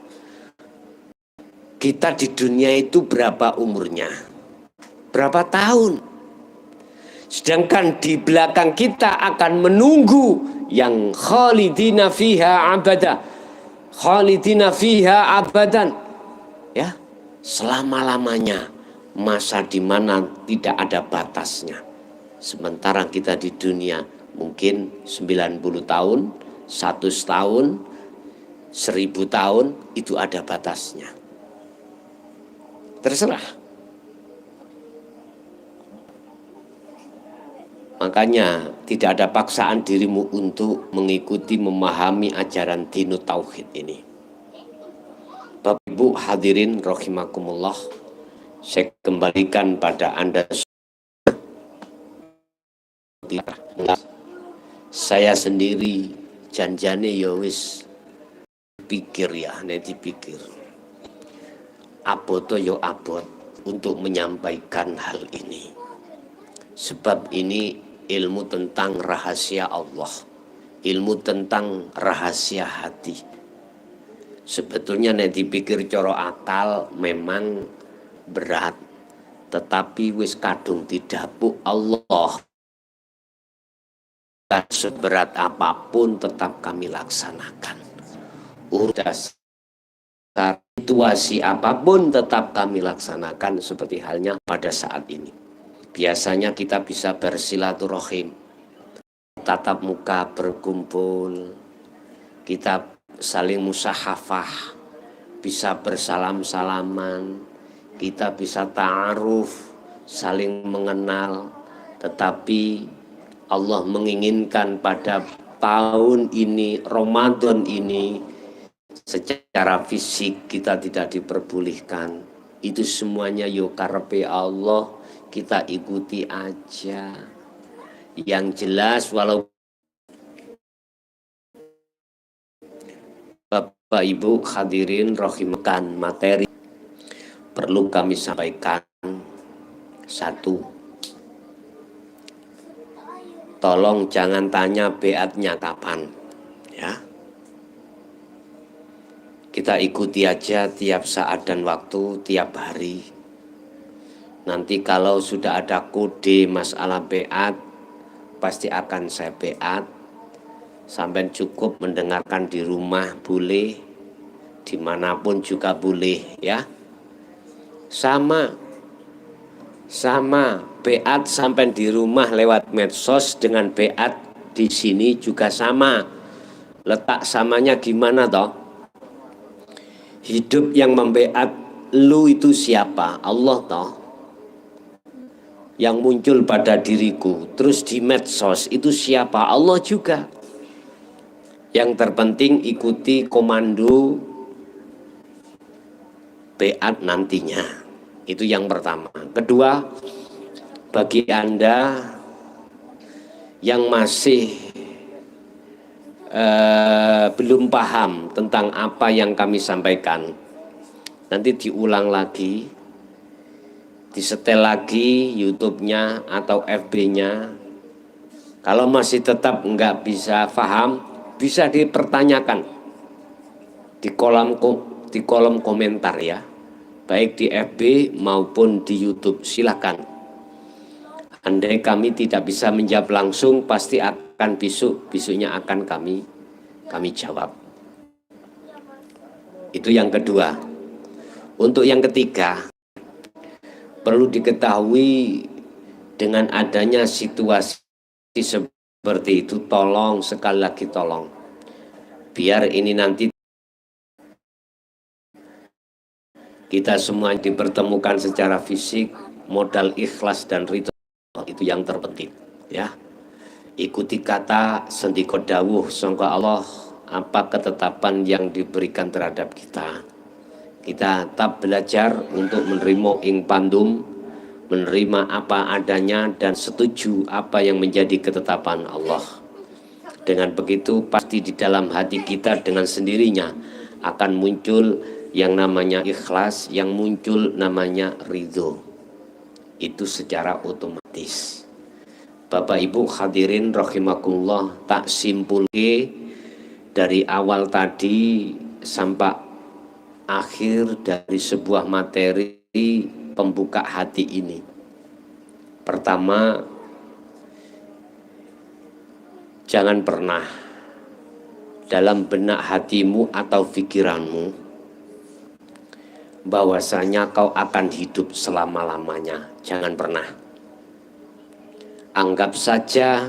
Kita di dunia itu berapa umurnya? Berapa tahun? Sedangkan di belakang kita akan menunggu yang khalidina fiha abada. Khalidina fiha abadan. Ya, selama-lamanya, masa di mana tidak ada batasnya. Sementara kita di dunia mungkin 90 tahun, 100 tahun, 1000 tahun, itu ada batasnya. Terserah. Makanya tidak ada paksaan dirimu untuk mengikuti, memahami ajaran Dinut Tauhid ini. Bapak Ibu hadirin rahimakumullah, saya kembalikan pada Anda. Saya sendiri janjane ya wis pikir ya, nek dipikir. Abot yo abot untuk menyampaikan hal ini. Sebab ini ilmu tentang rahasia Allah, ilmu tentang rahasia hati. Sebetulnya nek dipikir coro akal memang berat, tetapi wis kadung didapuk Allah. Seberat apapun tetap kami laksanakan. Urusan situasi apapun tetap kami laksanakan, seperti halnya pada saat ini. Biasanya kita bisa bersilaturahim, tatap muka berkumpul, kita saling musahafah, bisa bersalam-salaman, kita bisa ta'aruf, saling mengenal. Tetapi Allah menginginkan pada tahun ini, Ramadan ini, secara fisik kita tidak diperbolehkan. Itu semuanya yo karepe Allah, kita ikuti aja. Yang jelas, walau Bapak Ibu hadirin rahimakan, materi perlu kami sampaikan. Satu, tolong jangan tanya beatnya kapan, ya. Kita ikuti aja tiap saat dan waktu, tiap hari. Nanti kalau sudah ada kode masalah beat, pasti akan saya beat. Sampai cukup mendengarkan di rumah boleh, dimanapun juga boleh, ya. Sama beat sampai di rumah lewat medsos dengan beat di sini juga sama. Letak samanya gimana toh? Hidup yang membaiat lu itu siapa? Allah toh. Yang muncul pada diriku, terus di medsos itu siapa? Allah juga. Yang terpenting ikuti komando baiat nantinya. Itu yang pertama. Kedua, bagi Anda yang masih belum paham tentang apa yang kami sampaikan, nanti diulang lagi, disetel lagi YouTube-nya atau FB-nya. Kalau masih tetap nggak bisa paham, bisa dipertanyakan di kolom komentar ya, baik di FB maupun di YouTube. Silakan. Andai kami tidak bisa menjawab langsung, pasti akan besoknya akan kami jawab. Itu yang kedua. Untuk yang ketiga, perlu diketahui dengan adanya situasi seperti itu, tolong, sekali lagi tolong, biar ini nanti kita semua dipertemukan secara fisik, modal ikhlas dan ridho itu yang terpenting ya. Ikuti kata sendika dawuh sangka Allah, apa ketetapan yang diberikan terhadap kita. Kita tetap belajar untuk menerima ing pandum, menerima apa adanya dan setuju apa yang menjadi ketetapan Allah. Dengan begitu pasti di dalam hati kita dengan sendirinya akan muncul yang namanya ikhlas, yang muncul namanya ridho. Itu secara otomatis. Bapak Ibu hadirin rahimakumullah, tak simpulke dari awal tadi sampai akhir dari sebuah materi pembuka hati ini. Pertama, jangan pernah dalam benak hatimu atau pikiranmu bahwasanya kau akan hidup selama-lamanya. Jangan pernah. Anggap saja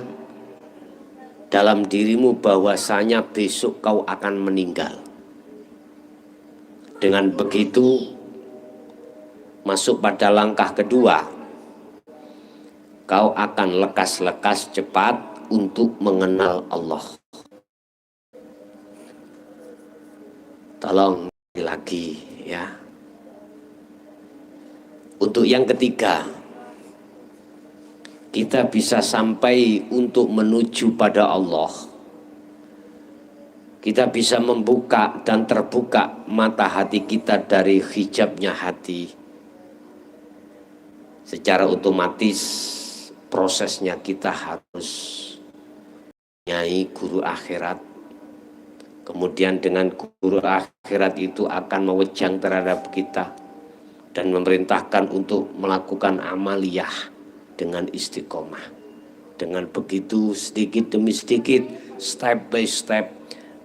dalam dirimu bahwasanya besok kau akan meninggal. Dengan begitu, masuk pada langkah kedua, kau akan lekas-lekas cepat untuk mengenal Allah. Tolong lagi ya. Untuk yang ketiga, kita bisa sampai untuk menuju pada Allah. Kita bisa membuka dan terbuka mata hati kita dari hijabnya hati. Secara otomatis prosesnya kita harus nyai guru akhirat. Kemudian dengan guru akhirat itu akan mewejang terhadap kita dan memerintahkan untuk melakukan amaliyah dengan istiqomah. Dengan begitu sedikit demi sedikit, step by step,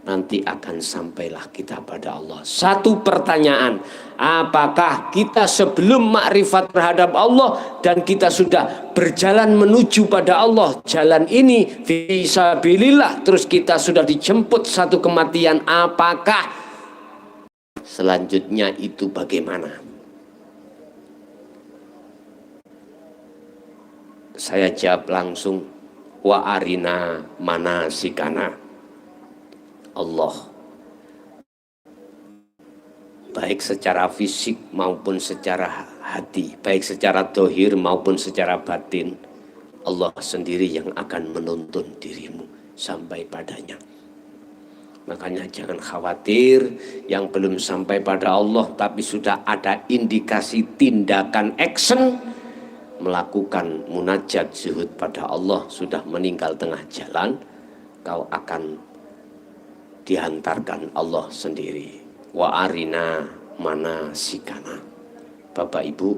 nanti akan sampailah kita pada Allah. Satu pertanyaan, apakah kita sebelum makrifat terhadap Allah dan kita sudah berjalan menuju pada Allah, jalan ini fisabilillah, terus kita sudah dijemput satu kematian, apakah selanjutnya itu bagaimana? Saya jawab langsung, wa arina manasikana. Allah baik secara fisik maupun secara hati, baik secara dohir maupun secara batin, Allah sendiri yang akan menuntun dirimu sampai padanya. Makanya jangan khawatir yang belum sampai pada Allah tapi sudah ada indikasi tindakan action melakukan munajat zuhud pada Allah, sudah meninggal tengah jalan, kau akan dihantarkan Allah sendiri. Wa arina manasikana. Bapak Ibu,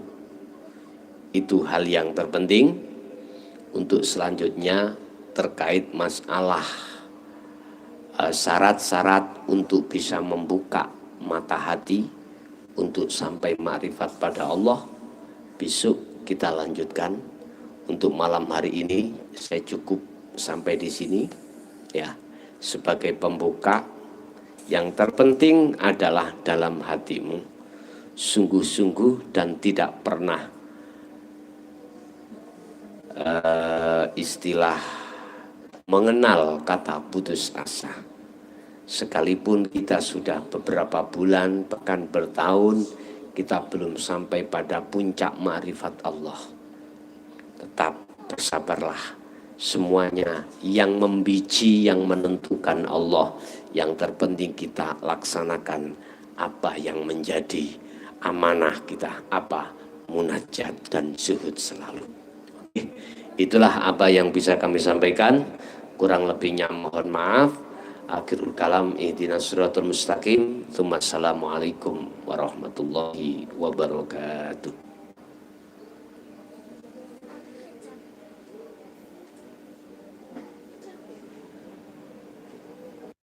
itu hal yang terpenting. Untuk selanjutnya terkait masalah syarat-syarat untuk bisa membuka mata hati untuk sampai makrifat pada Allah, besok kita lanjutkan. Untuk malam hari ini saya cukup sampai di sini ya. sebagai pembuka. Yang terpenting adalah dalam hatimu sungguh-sungguh dan tidak pernah istilah mengenal kata putus asa. Sekalipun kita sudah beberapa bulan, bahkan bertahun, kita belum sampai pada puncak ma'rifat Allah. Tetap bersabarlah. Semuanya yang membiji, yang menentukan Allah. Yang terpenting kita laksanakan apa yang menjadi amanah kita, apa munajat dan zuhud selalu. Itulah apa yang bisa kami sampaikan. Kurang lebihnya mohon maaf. Akhirul kalam, ihdinas siratal mustaqim. Assalamualaikum warahmatullahi wabarakatuh.